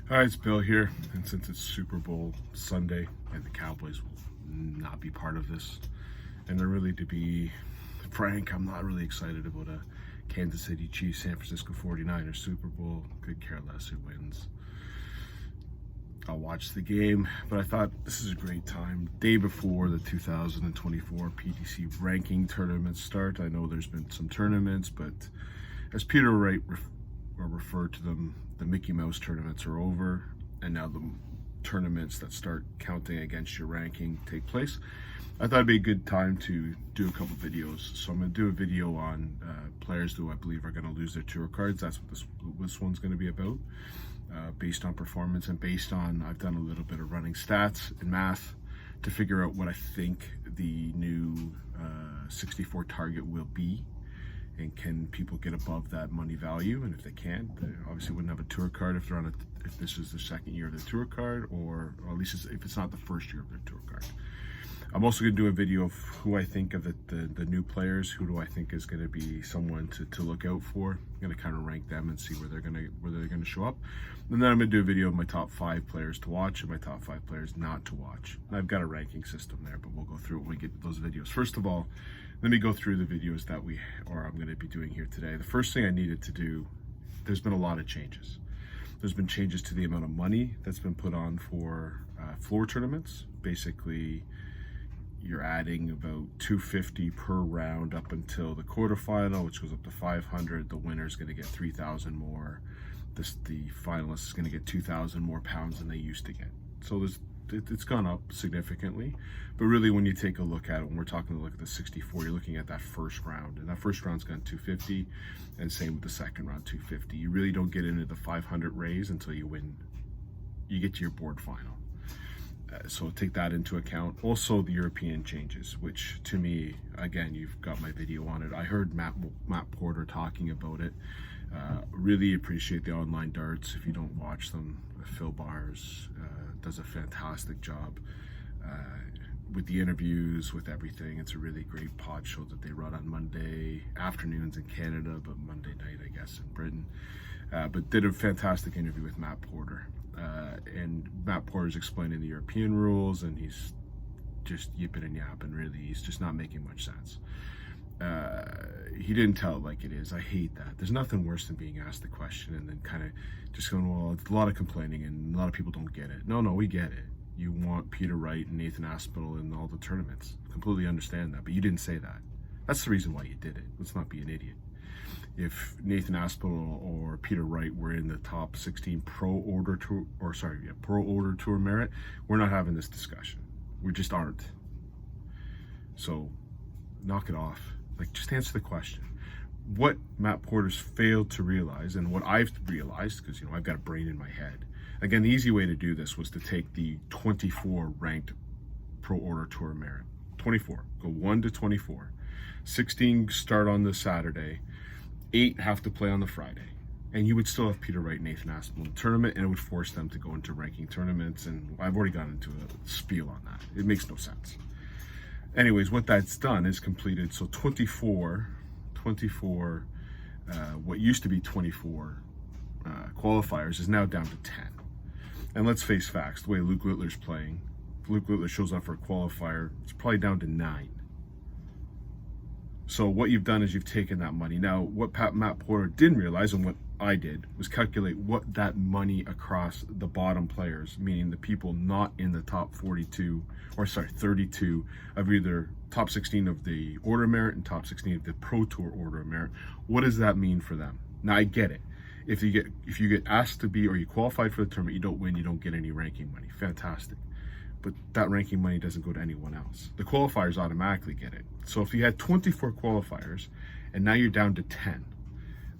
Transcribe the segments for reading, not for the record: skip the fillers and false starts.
Hi, it's Bill here, and since it's Super Bowl Sunday and the Cowboys will not be part of this, and really, to be frank, I'm not really excited about a Kansas City Chiefs, San Francisco 49ers Super Bowl. Could care less who wins. I'll watch the game, but I thought this is a great time. Day before the 2024 PDC ranking tournaments start. I know there's been some tournaments, but as Peter Wright referred to them, the Mickey Mouse tournaments are over, and now the tournaments that start counting against your ranking take place. I thought it'd be a good time to do a couple videos. So I'm going to do a video on players who I believe are going to lose their tour cards. That's what this one's going to be about, based on performance and based on, I've done a little bit of running stats and math to figure out what I think the new 64 target will be. And can people get above that money value? And if they can, they obviously wouldn't have a tour card if they're on if this is the second year of their tour card, or at least if it's not the first year of their tour card. I'm also going to do a video of who I think of the new players. Who do I think is going to be someone to look out for? I'm going to kind of rank them and see where they're going to show up. And then I'm going to do a video of my top 5 players to watch and my top 5 players not to watch. And I've got a ranking system there, but we'll go through it when we get to those videos. First of all, let me go through the videos that I'm going to be doing here today. The first thing I needed to do, there's been a lot of changes. There's been changes to the amount of money that's been put on for floor tournaments. Basically, you're adding about $250 per round up until the quarterfinal, which goes up to $500. The winner's going to get $3,000 more. The finalist is going to get $2,000 more pounds than they used to get. So it's gone up significantly. But really, when you take a look at it, when we're talking a look at the 64, you're looking at that first round, and that first round's gone $250, and same with the second round, $250. You really don't get into the 500 raise until you get to your board final. So take that into account. Also, the European changes, which to me, again, you've got my video on it. I heard Matt Porter talking about it. Really appreciate the online darts. If you don't watch them, Phil Bars does a fantastic job with the interviews, with everything. It's a really great pod show that they run on Monday afternoons in Canada, but Monday night, I guess, in Britain. But did a fantastic interview with Matt Porter. And Matt Porter's explaining the European rules, and he's just yipping and yapping, really. He's just not making much sense. He didn't tell it like it is. I hate that. There's nothing worse than being asked the question and then kind of just going, well, it's a lot of complaining and a lot of people don't get it. No, we get it. You want Peter Wright and Nathan Aspinall in all the tournaments. Completely understand that, but you didn't say that. That's the reason why you did it. Let's not be an idiot. If Nathan Aspinall or Peter Wright were in the top 16 Pro Order Tour merit, we're not having this discussion. We just aren't. So knock it off. Like, just answer the question. What Matt Porter's failed to realize, and what I've realized, because I've got a brain in my head. Again, the easy way to do this was to take the 24 ranked Pro Order Tour merit. 24. Go 1 to 24. 16 start on the Saturday. 8 have to play on the Friday. And you would still have Peter Wright and Nathan Aspinall in the tournament, and it would force them to go into ranking tournaments. And I've already gotten into a spiel on that. It makes no sense. Anyways, what that's done is completed. So 24, what used to be 24 qualifiers is now down to 10. And let's face facts, the way Luke Littler's playing, if Luke Littler shows up for a qualifier, it's probably down to 9. So what you've done is you've taken that money. Now, what Matt Porter didn't realize, and what I did, was calculate what that money across the bottom players, meaning the people not in the top 32 of either top 16 of the Order of Merit and top 16 of the Pro Tour Order of Merit. What does that mean for them? Now, I get it. If you get asked to be, or you qualified for the tournament, you don't win, you don't get any ranking money. Fantastic. But that ranking money doesn't go to anyone else. The qualifiers automatically get it. So if you had 24 qualifiers and now you're down to 10,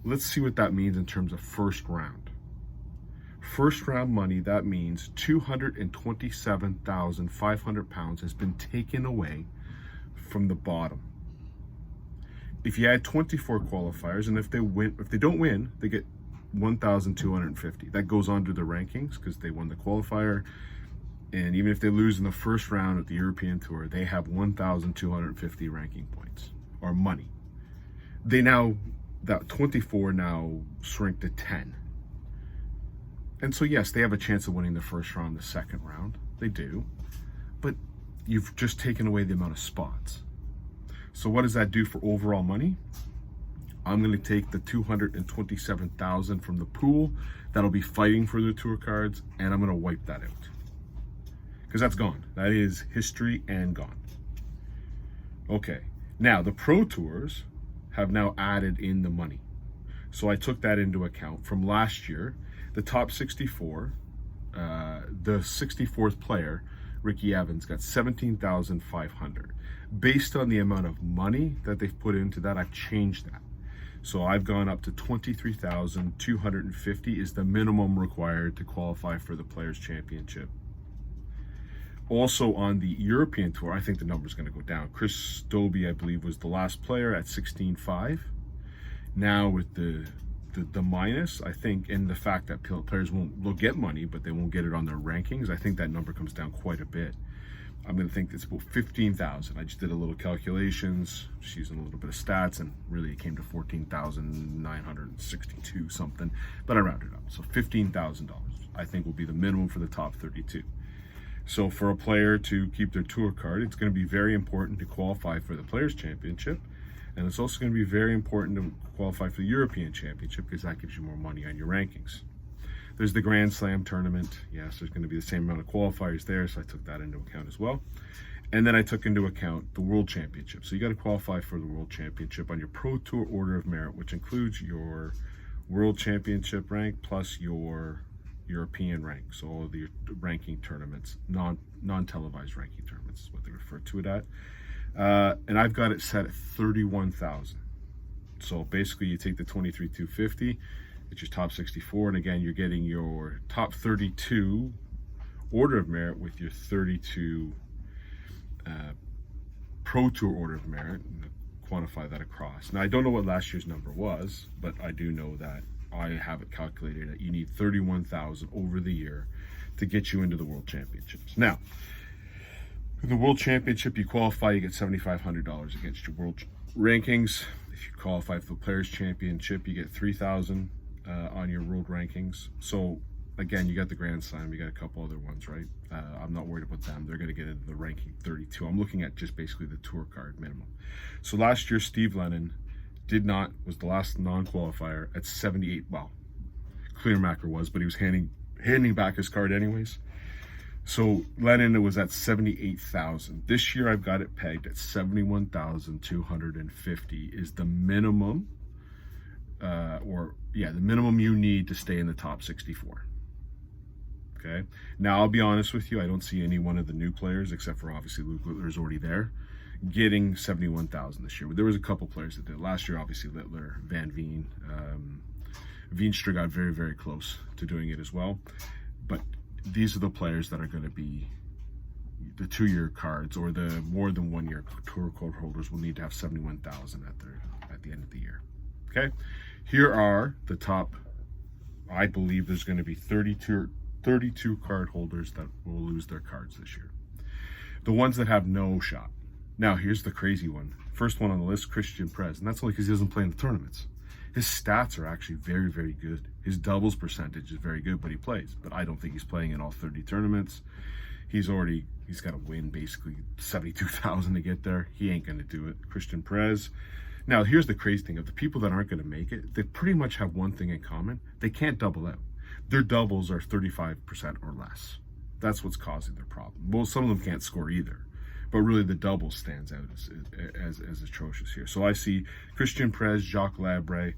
let's see what that means in terms of first round. First round money, that means 227,500 pounds has been taken away from the bottom. If you had 24 qualifiers, and if they don't win, they get 1,250. That goes on to the rankings because they won the qualifier. And even if they lose in the first round at the European Tour, they have 1,250 ranking points or money. That 24 now shrink to 10. And so, yes, they have a chance of winning the first round, the second round. They do. But you've just taken away the amount of spots. So what does that do for overall money? I'm going to take the $227,000 from the pool that'll be fighting for the tour cards, and I'm going to wipe that out. Because that's gone. That is history and gone. Okay. Now, the Pro Tours have now added in the money. So I took that into account. From last year, the top 64, the 64th player, Ricky Evans, got $17,500. Based on the amount of money that they've put into that, I've changed that. So I've gone up to $23,250 is the minimum required to qualify for the Players' Championship. Also on the European Tour, I think the number's going to go down. Chris Dobie, I believe, was the last player at 16.5. Now with the minus, I think, and the fact that players they'll get money, but they won't get it on their rankings, I think that number comes down quite a bit. I'm going to think it's about 15,000. I just did a little calculations, just using a little bit of stats, and really it came to 14,962 something, but I rounded up. So $15,000, I think, will be the minimum for the top 32. So for a player to keep their tour card, it's going to be very important to qualify for the Players' Championship. And it's also going to be very important to qualify for the European Championship, because that gives you more money on your rankings. There's the Grand Slam tournament. Yes, there's going to be the same amount of qualifiers there, so I took that into account as well. And then I took into account the World Championship. So you got to qualify for the World Championship on your Pro Tour Order of Merit, which includes your World Championship rank plus your European rank. So all of the ranking tournaments, non-televised ranking tournaments is what they refer to it at. And I've got it set at 31,000. So basically you take the 23,250, it's your top 64, and again you're getting your top 32 Order of Merit with your 32 Pro Tour Order of Merit, and quantify that across. Now I don't know what last year's number was, but I do know that I have it calculated that you need 31,000 over the year to get you into the World Championships. Now, in the World Championship, you qualify, you get $7,500 against your world rankings. If you qualify for the Players' Championship, you get $3,000 on your world rankings. So again, you got the Grand Slam, you got a couple other ones, right? I'm not worried about them. They're going to get into the ranking 32. I'm looking at just basically the tour card minimum. So last year, Steve Lennon was the last non-qualifier at 78. Well, Clearmacher was, but he was handing back his card anyways. So Lennon was at 78,000. This year I've got it pegged at 71,250 is the minimum, the minimum you need to stay in the top 64. Okay. Now I'll be honest with you, I don't see any one of the new players, except for obviously Luke Littler's already there, getting 71,000 this year. There was a couple players that did. Last year, obviously Littler, Van Veen, Veenstra got very, very close to doing it as well. But these are the players that are going to be the 2-year cards, or the more than 1-year tour card holders will need to have 71,000 at the end of the year. Okay, here are the top. I believe there's going to be 32 card holders that will lose their cards this year. The ones that have no shot. Now here's the crazy one. First one on the list, Christian Prez, and that's only because he doesn't play in the tournaments. His stats are actually very, very good. His doubles percentage is very good, but he plays. But I don't think he's playing in all 30 tournaments. He's got to win basically 72,000 to get there. He ain't going to do it. Christian Prez. Now, here's the crazy thing. Of the people that aren't going to make it, they pretty much have one thing in common. They can't double out. Their doubles are 35% or less. That's what's causing their problem. Well, some of them can't score either. But really, the double stands out as atrocious here. So I see Christian Prez, Jacques Labre,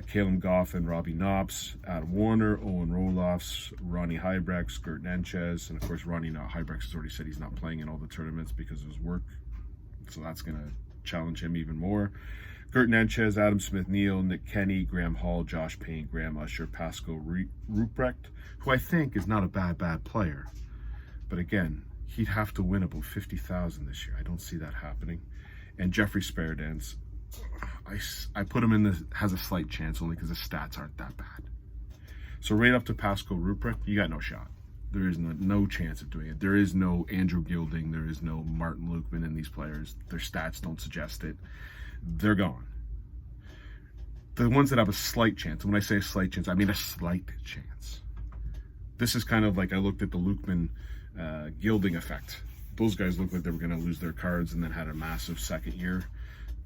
Caleb Goffin, Robbie Knops, Adam Warner, Owen Roloffs, Ronnie Hybrex, Gert Nenchez, and of course Ronnie Hybrex has already said he's not playing in all the tournaments because of his work. So that's going to challenge him even more. Gert Nenchez, Adam Smith-Neal, Nick Kenny, Graham Hall, Josh Payne, Graham Usher, Pascal Ruprecht, who I think is not a bad player. But again, he'd have to win about 50,000 this year. I don't see that happening. And Jeffrey Sparedance, I put him has a slight chance only because his stats aren't that bad. So right up to Pascal Ruprecht, you got no shot. There is no chance of doing it. There is no Andrew Gilding. There is no Martin Lukeman in these players. Their stats don't suggest it. They're gone. The ones that have a slight chance, and when I say a slight chance, I mean a slight chance, this is kind of like I looked at the Lukeman Gilding effect. Those guys looked like they were going to lose their cards and then had a massive second year.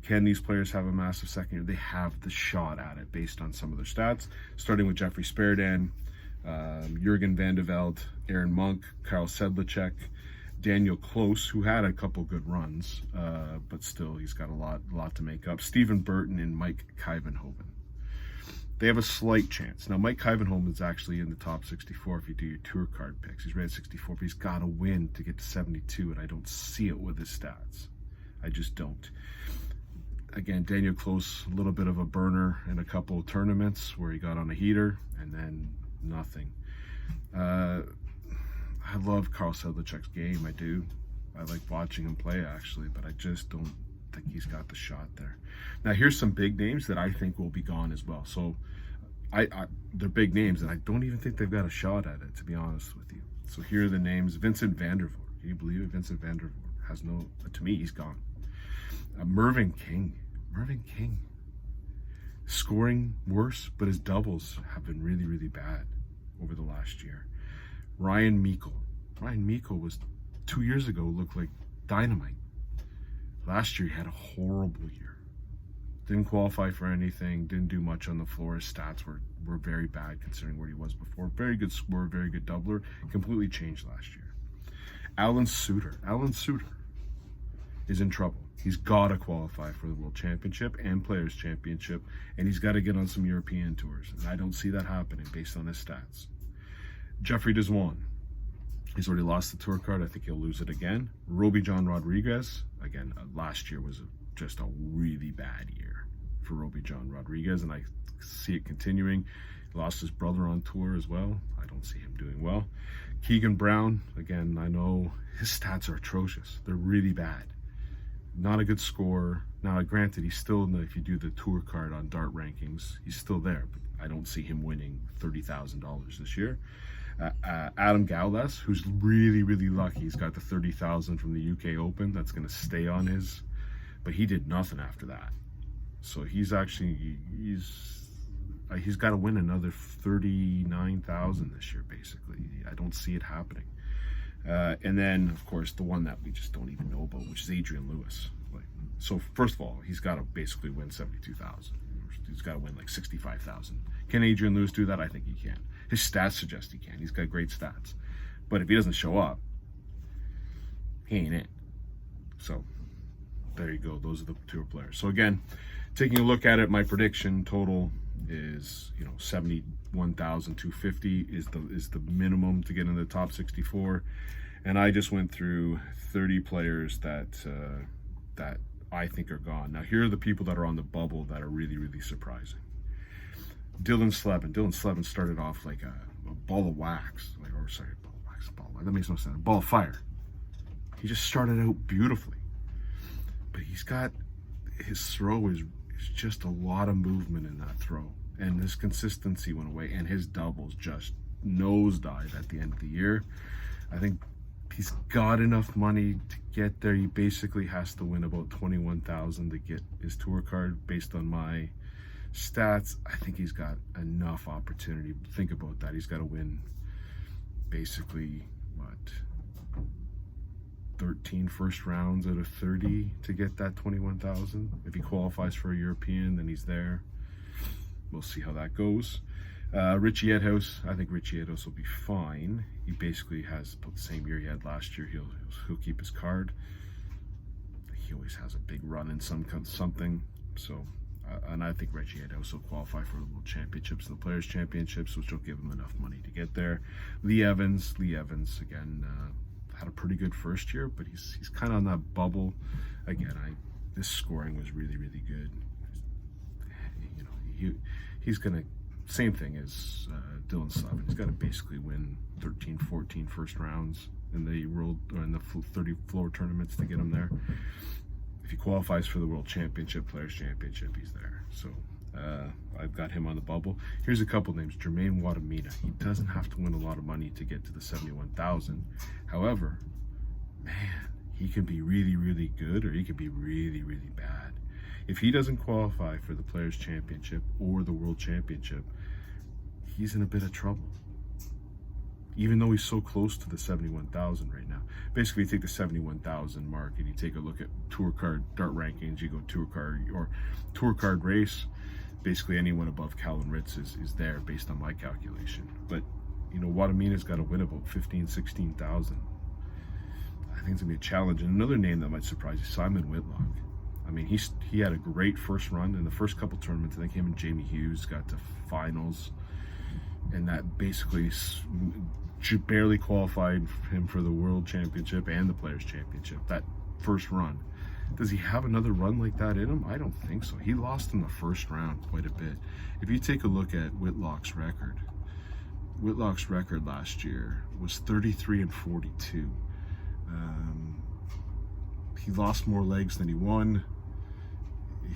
Can these players have a massive second year? They have the shot at it based on some of their stats, starting with Jeffrey Sperdan, Jurgen van de Velde, Aaron Monk, Kyle Sedlacek, Daniel Close, who had a couple good runs, but still he's got a lot to make up. Stephen Burton and Mike Kuyvenhoven. They have a slight chance. Now, Mike Kuyvenhoven is actually in the top 64 if you do your tour card picks. He's rated 64, but he's got to win to get to 72, and I don't see it with his stats. I just don't. Again, Daniel Close, a little bit of a burner in a couple of tournaments where he got on a heater, and then nothing. I love Carl Sedlacek's game. I do. I like watching him play, actually, but I just don't think he's got the shot there. Now, here's some big names that I think will be gone as well. So, they're big names, and I don't even think they've got a shot at it, to be honest with you. So here are the names. Vincent van der Voort. Can you believe it? Vincent van der Voort has no, to me, he's gone. Mervyn King. Scoring worse, but his doubles have been really, really bad over the last year. Ryan Meikle. Ryan Meikle was 2 years ago, looked like dynamite. Last year, he had a horrible year. Didn't qualify for anything, didn't do much on the floor. His stats were very bad considering where he was before. Very good scorer, very good doubler. Completely changed last year. Alan Suter. Alan Suter is in trouble. He's got to qualify for the World Championship and Players Championship, and he's got to get on some European tours. And I don't see that happening based on his stats. Jeffrey Deswan. He's already lost the tour card. I think he'll lose it again. Roby John Rodriguez. Again, last year was just a really bad year for Roby John Rodriguez, and I see it continuing. He lost his brother on tour as well. I don't see him doing well. Keegan Brown. Again, I know his stats are atrocious. They're really bad. Not a good scorer. Now, granted, he's still, if you do the tour card on dart rankings, he's still there, but I don't see him winning $30,000 this year. Adam Gaules, who's really, really lucky. He's got the $30,000 from the UK Open. That's going to stay on his, but he did nothing after that. So he's actually, he's got to win another $39,000 this year, basically. I don't see it happening. And then, of course, the one that we just don't even know about, which is Adrian Lewis. So first of all, he's got to basically win 72,000. He's got to win like 65,000. Can Adrian Lewis do that? I think he can. His stats suggest he can. He's got great stats. But if he doesn't show up, he ain't it. So there you go. Those are the tour players. So again, taking a look at it, my prediction total is 71,250 is the minimum to get in the top 64, and I just went through 30 players that I think are gone. Now here are the people that are on the bubble that are really, really surprising. Dylan Slevin started off like a ball of wax, that makes no sense. A ball of fire. He just started out beautifully, but his throw is just a lot of movement in that throw, and his consistency went away, and his doubles just nosedived at the end of the year. I think he's got enough money to get there. He basically has to win about 21,000 to get his tour card based on my stats. I think he's got enough opportunity. Think about that. He's got to win basically 13 first rounds out of 30 to get that 21,000. If he qualifies for a European, then he's there. We'll see how that goes. Richie Edhouse, I think Richie Edhouse will be fine. He basically has about the same year he had last year. He'll keep his card. He always has a big run in something. So, and I think Richie Edhouse will qualify for the World Championships and the Players Championships, which will give him enough money to get there. Lee Evans again. Had a pretty good first year, but he's kind of on that bubble. Again, this scoring was really, really good. He's gonna, same thing as Dylan Slevin. He's got to basically win 13, 14 first rounds in the world or in the 30 floor tournaments to get him there. If he qualifies for the World Championship, Players Championship, he's there. So I've got him on the bubble. Here's a couple names. Jermaine Wadamina. He doesn't have to win a lot of money to get to the 71,000. However, man, he can be really, really good, or he could be really, really bad. If he doesn't qualify for the Players Championship or the World Championship, he's in a bit of trouble. even though he's so close to the 71,000 right now. Basically, you take the 71,000 mark and you take a look at tour card dart rankings, you go tour card race, basically anyone above Calvin Ritz is there based on my calculation. But, you know, Wadamina's got to win about 15,000, 16,000. I think it's going to be a challenge. And another name that might surprise you, Simon Whitlock. I mean, he had a great first run in the first couple tournaments. I think him and Jamie Hughes got to finals, and that basically barely qualified him for the World Championship and the Players Championship, that first run. Does he have another run like that in him? I don't think so. He lost in the first round quite a bit. If you take a look at Whitlock's record last year was 33-42. He lost more legs than he won.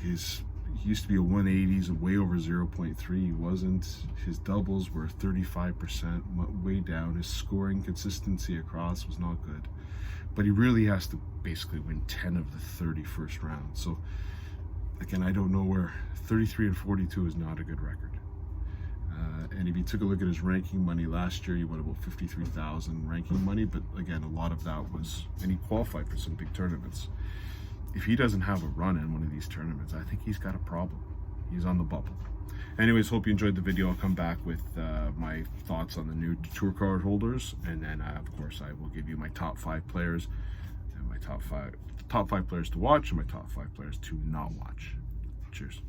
He used to be a 180s, way over 0.3. He wasn't. His doubles were 35%, way down. His scoring consistency across was not good. But he really has to basically win 10 of the 30 first rounds. So again, I don't know where 33-42 is not a good record. And if you took a look at his ranking money last year, he won about 53,000 ranking money. But again, a lot of that was, and he qualified for some big tournaments. If he doesn't have a run in one of these tournaments, I think he's got a problem. He's on the bubble. Anyways, hope you enjoyed the video. I'll come back with my thoughts on the new tour card holders, and then of course I will give you my top 5 players and my top five players to watch and my top 5 players to not watch. Cheers.